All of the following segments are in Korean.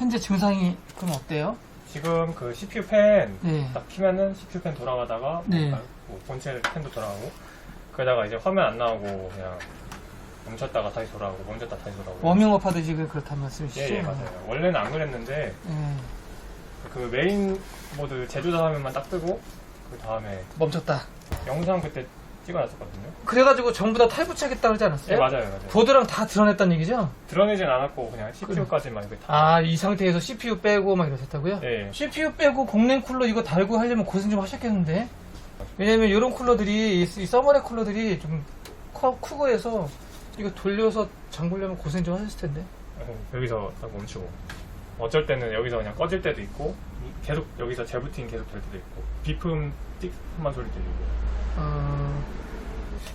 현재 증상이 그럼 어때요? 지금 그 CPU 팬 네. 딱 키면은 CPU 팬 돌아가다가 네. 뭐 본체 팬도 돌아가고 그러다가 이제 화면 안 나오고 그냥 멈췄다가 다시 돌아오고 멈췄다 다시 돌아오고. 워밍업 하듯이 그렇다는 말씀이시죠? 예, 맞아요. 원래는 안 그랬는데 예. 그 메인 모드 제조자 화면만 딱 뜨고 그 다음에 멈췄다. 영상 그때 찍어놨었거든요. 그래가지고 전부 다 탈부착했다 그러지 않았어요? 예, 맞아요. 보드랑 다 드러냈다는 얘기죠? 드러내진 않았고 그냥 CPU까지만 이렇게 다. 아, 이 상태에서 CPU 빼고 막 이러셨다고요? 예. CPU 빼고 공랭 쿨러 이거 달고 하려면 고생 좀 하셨겠는데? 왜냐면 이런 쿨러들이, 이 서머렉 쿨러들이 좀 크고 해서 이거 돌려서 잠그려면 고생 좀 하셨을 텐데. 여기서 딱 멈추고 어쩔 때는 여기서 그냥 꺼질 때도 있고 계속 여기서 재부팅 계속 될 때도 있고 비품 띡 한번 소리 들리고.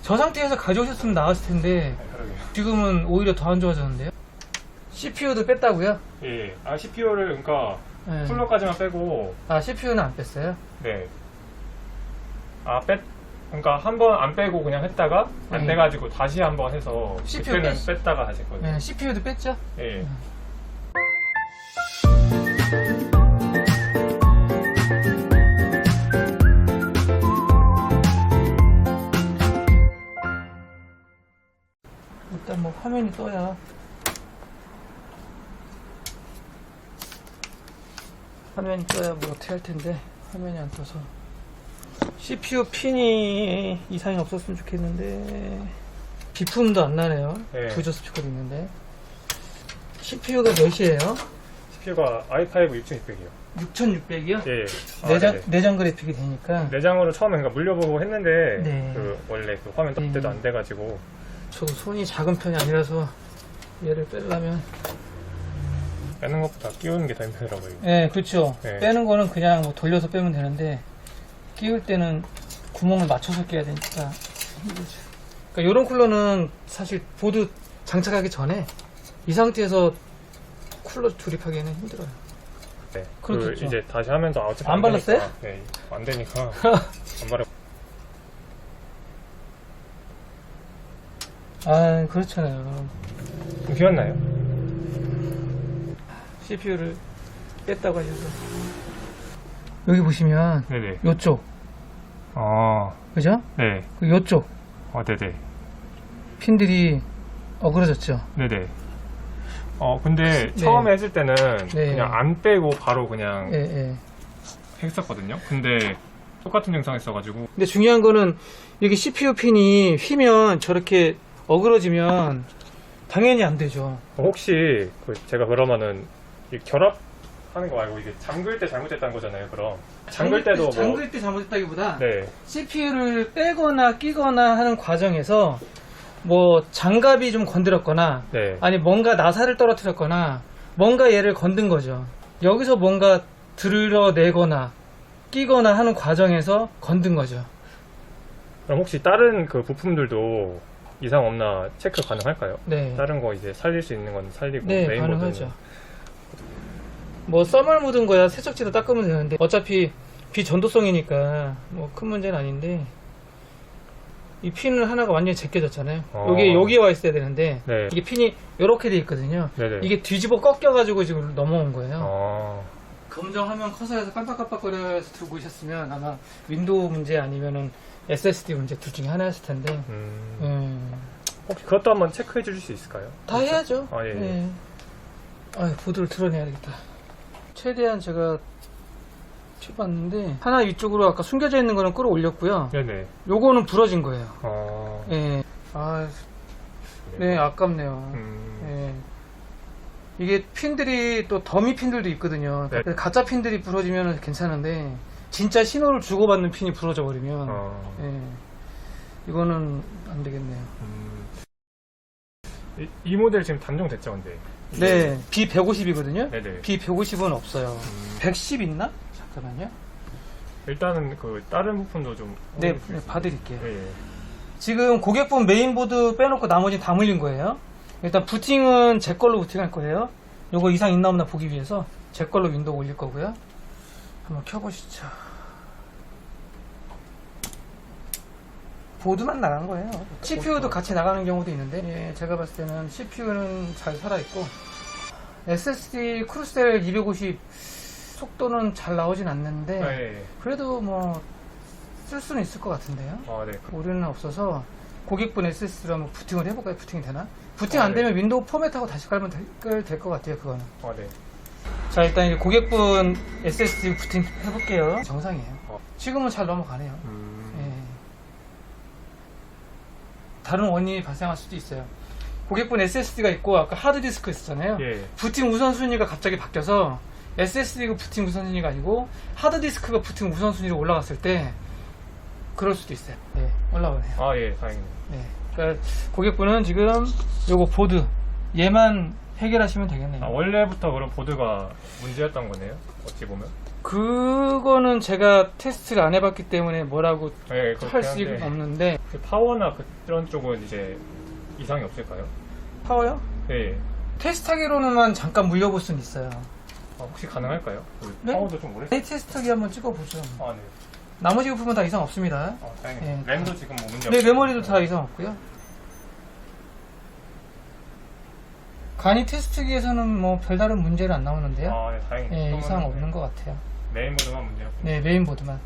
저 상태에서 가져오셨으면 나았을 텐데 네, 그러게요. 지금은 오히려 더 안 좋아졌는데요? CPU도 뺐다고요? 예. 아 CPU를 그러니까 네. 쿨러까지만 빼고. 아, CPU는 안 뺐어요? 네. 그러니까 한 번 안 빼고 그냥 했다가 안 네. 돼가지고 다시 한 번 해서 CPU 그때는 뺐다가 다시 했거든요. 네, CPU도 뺐죠? 예. 일단 뭐 화면이 떠야 뭐 어떻게 할 텐데 화면이 안 떠서 CPU 핀이 이상이 없었으면 좋겠는데 비품도 안 나네요. 네. 부저 스피커도 있는데 CPU가 몇이에요? CPU가 i5 6600이요. 6600이요? 예. 내장 그래픽이 되니까 내장으로 처음에 그러니까 물려보고 했는데 네. 그 원래 그 화면 떴을 때도 네. 안 돼가지고. 저도 손이 작은 편이 아니라서 얘를 빼려면 빼는 것보다 끼우는 게 더 힘들더라고요. 네, 그렇죠. 네. 빼는 거는 그냥 뭐 돌려서 빼면 되는데 끼울 때는 구멍을 맞춰서 끼워야 되니까 힘들죠. 그러니까 이런 쿨러는 사실 보드 장착하기 전에 이 상태에서 쿨러 조립하기에는 힘들어요. 네. 그렇겠죠. 그 이제 다시 하면서 어차피 안 발랐어요? 되니까, 네. 안 되니까 안 바르고. 아, 그렇잖아요. 비웠나요? CPU를 뺐다고 하셔서 여기 보시면 네네. 요쪽, 그죠? 네. 그 요쪽 네네. 핀들이 어그러졌죠. 네네. 근데 네. 처음에 했을 때는 네. 그냥 안 빼고 바로 그냥 예, 예. 했었거든요. 근데 똑같은 증상이 있어가지고. 근데 중요한 거는 여기 CPU 핀이 휘면 저렇게 어그러지면 당연히 안 되죠. 혹시 제가 그러면은 이 결합하는 거 말고 이게 잠글 때 잘못됐다는 거잖아요. 그럼 잠글 때도 뭐. 잠글 때 잘못했다기보다 네. CPU를 빼거나 끼거나 하는 과정에서 뭐 장갑이 좀 건드렸거나 네. 아니 뭔가 나사를 떨어뜨렸거나 뭔가 얘를 건든 거죠. 여기서 뭔가 드러내거나 끼거나 하는 과정에서 건든 거죠. 그럼 혹시 다른 그 부품들도 이상 없나 체크 가능할까요? 네. 다른 거 이제 살릴 수 있는 건 살리고 네, 메인 가능하죠. 모드는. 뭐 써멀 묻은 거야 세척제로 닦으면 되는데 어차피 비전도성이니까 뭐 큰 문제는 아닌데 이 핀은 하나가 완전히 제껴졌잖아요. 여기에 와 있어야 되는데 네. 이게 핀이 이렇게 돼 있거든요. 네네. 이게 뒤집어 꺾여가지고 지금 넘어온 거예요. 아. 검정 화면 커서에서 깜빡깜빡거려서 들고 오셨으면 아마 윈도우 문제 아니면은 SSD 문제 둘 중에 하나였을 텐데 혹시 그것도 한번 체크해 주실 수 있을까요? 다 해야죠. 아, 예. 예. 아유, 보드를 드러내야 되겠다. 최대한 제가 쳐봤는데 하나 위쪽으로 아까 숨겨져 있는 거는 끌어올렸고요. 네네. 요거는 부러진 거예요. 아. 예. 아, 네, 아깝네요. 예. 이게 핀들이 또 더미 핀들도 있거든요. 네. 가짜 핀들이 부러지면 괜찮은데 진짜 신호를 주고받는 핀이 부러져 버리면 예. 이거는 안 되겠네요. 이 모델 지금 단종됐죠, 근데? 네, B150이거든요. 네네. B150은 없어요. 110 있나? 잠깐만요. 일단은 그 다른 부품도 좀. 네, 봐드릴게요. 예. 지금 고객분 메인보드 빼놓고 나머지 다 물린 거예요. 일단 부팅은 제 걸로 부팅할 거예요. 요거 이상 있나 없나 보기 위해서 제 걸로 윈도우 올릴 거고요. 한번 켜보시죠. 보드만 나간 거예요. CPU도 같이 나가는 경우도 있는데 제가 봤을 때는 CPU는 잘 살아있고 SSD 크루셀 250 속도는 잘 나오진 않는데 네. 그래도 뭐 쓸 수는 있을 것 같은데요. 아, 네. 오류는 없어서 고객분 SSD로 한번 부팅을 해볼까요? 부팅이 되나? 부팅 안 네. 되면 윈도우 포맷하고 다시 깔면 될 것 같아요. 그거는. 아, 네. 자, 일단 이제 고객분 SSD 부팅 해볼게요. 정상이에요. 어. 지금은 잘 넘어가네요. 예. 다른 원인이 발생할 수도 있어요. 고객분 SSD가 있고 아까 하드디스크 있었잖아요. 예. 부팅 우선순위가 갑자기 바뀌어서 SSD가 부팅 우선순위가 아니고 하드디스크가 부팅 우선순위로 올라갔을 때 그럴 수도 있어요. 네, 올라오네요. 아, 예, 다행이네요. 네, 그러니까 고객분은 지금 요거 보드 얘만 해결하시면 되겠네요. 아, 원래부터 그런 보드가 문제였던 거네요. 어찌 보면. 그거는 제가 테스트를 안 해봤기 때문에 뭐라고 예, 할 그렇긴 수는 한데 없는데. 그 파워나 그런 쪽은 이제 이상이 없을까요? 파워요? 예. 테스트하기로는 잠깐 물려볼 수는 있어요. 아, 혹시 가능할까요? 그 네? 파워도 좀 오래. 이 테스트하기 한번 찍어보죠. 아, 네. 나머지 부품은 다 이상 없습니다. 아, 다행이네요. 예. 램도 지금 뭐 문제 네, 없어요. 메모리도 다 이상 없고요. 간이 테스트기에서는 뭐 별다른 문제는 안 나오는데요. 아, 네, 다행이네요. 네, 그러면은 이상 없는 것 같아요. 메인보드만 문제였고. 네, 메인보드만.